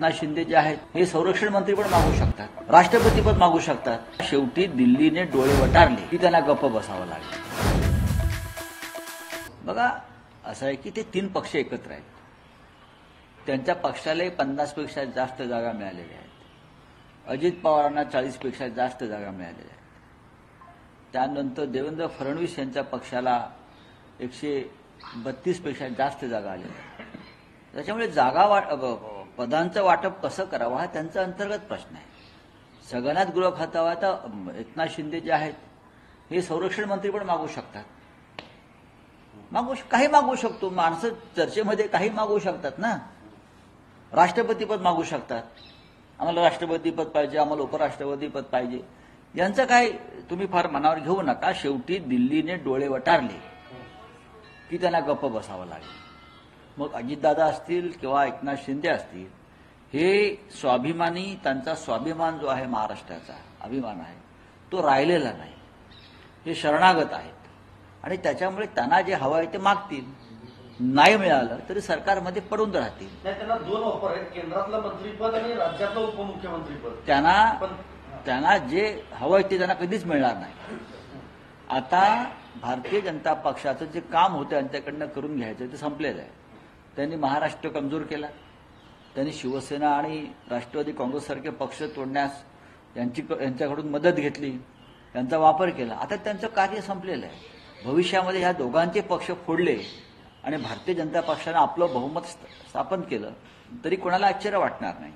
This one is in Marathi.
एकनाथ शिंदे जे आहेत हे संरक्षण मंत्री पण मागू शकतात, राष्ट्रपती पद मागू शकतात. शेवटी दिल्लीने डोळे वटारले की त्यांना गप्प बसावं लागेल. बघा असं आहे की ते तीन पक्ष एकत्र आहेत. त्यांच्या पक्षालाही 50पेक्षा जास्त जागा मिळालेल्या आहेत. अजित पवारांना 40पेक्षा जास्त जागा मिळालेल्या आहेत. त्यानंतर देवेंद्र फडणवीस यांच्या पक्षाला 132पेक्षा जास्त जागा आलेल्या आहेत. त्याच्यामुळे पदांचं वाटप कसं करावं हा त्यांचा अंतर्गत प्रश्न आहे. सगळ्यांनाच गृह खातं हवं. आता एकनाथ शिंदे जे आहेत हे संरक्षण मंत्री पण मागू शकतात, काही मागू शकतो. माणसं चर्चेमध्ये काही मागू शकतात ना. राष्ट्रपती पद मागू शकतात, आम्हाला राष्ट्रपती पद पाहिजे, आम्हाला उपराष्ट्रपती पद पाहिजे. यांचं काय तुम्ही फार मनावर घेऊ नका. शेवटी दिल्लीने डोळे वटारले की त्यांना गप्प बसावं लागेल. मग अजितदादा असतील किंवा एकनाथ शिंदे असतील, हे स्वाभिमानी, त्यांचा स्वाभिमान जो आहे महाराष्ट्राचा अभिमान आहे तो राहिलेला नाही. हे शरणागत आहेत आणि त्याच्यामुळे त्यांना जे हवं आहे ते मागतील. नाही मिळालं तरी सरकारमध्ये पडून राहतील. त्यांना दोन ऑफर आहेत, केंद्रातलं मंत्रीपद आणि राज्यातलं उपमुख्यमंत्रीपद. त्यांना जे हवं आहे ते त्यांना कधीच मिळणार नाही. आता भारतीय जनता पक्षाचं जे काम होतं त्यांच्याकडनं करून घ्यायचं ते संपलेलं आहे. त्यांनी महाराष्ट्र कमजोर केला. त्यांनी शिवसेना आणि राष्ट्रवादी काँग्रेससारखे पक्ष तोडण्यास यांच्याकडून मदत घेतली, त्यांचा वापर केला. आता त्यांचं कार्य संपलेलं आहे. भविष्यामध्ये ह्या दोघांचे पक्ष फोडले आणि भारतीय जनता पक्षानं आपलं बहुमत स्थापन केलं तरी कोणाला आश्चर्य वाटणार नाही.